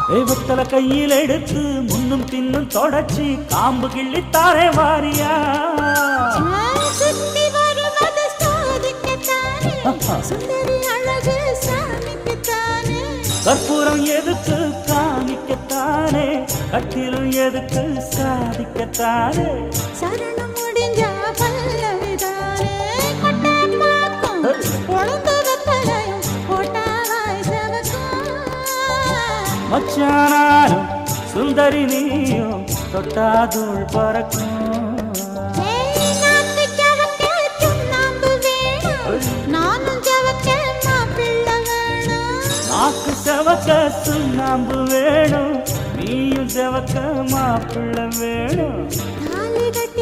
தெய்வத்தல கையில் எடுத்து முன்னும் பின்னும் தொடச்சி காம்பு கிள்ளித்தாரே வாரியா சுத்தி வருவது சோதிக்கத்தானே சுந்தரி அழகு சாமிக்குத்தானே கற்பூரம் எதுக்கு காமிக்கத்தானே கட்டிலும் எதுக்கு சாதிக்கத்தானே சரணம் முடிஞ்சா பல்லவிதானே கொட்டாப்பாக்கும் பொழுது வெப்பலையும் போட்டாவாய் செவக்கும் மச்சானாலும் சுந்தரி நீயும் தொட்டாதூள் பறக்கும் நாக்கு ஜவக்க சுண்ணாம்பு வேணும் நானும் ஜவக்க மாப்பிள்ளை வேணும் நாக்கு செவக்க சுண்ணாம்பு வேணும் நீயும் செவக்க மாப்பிள்ளை வேணும்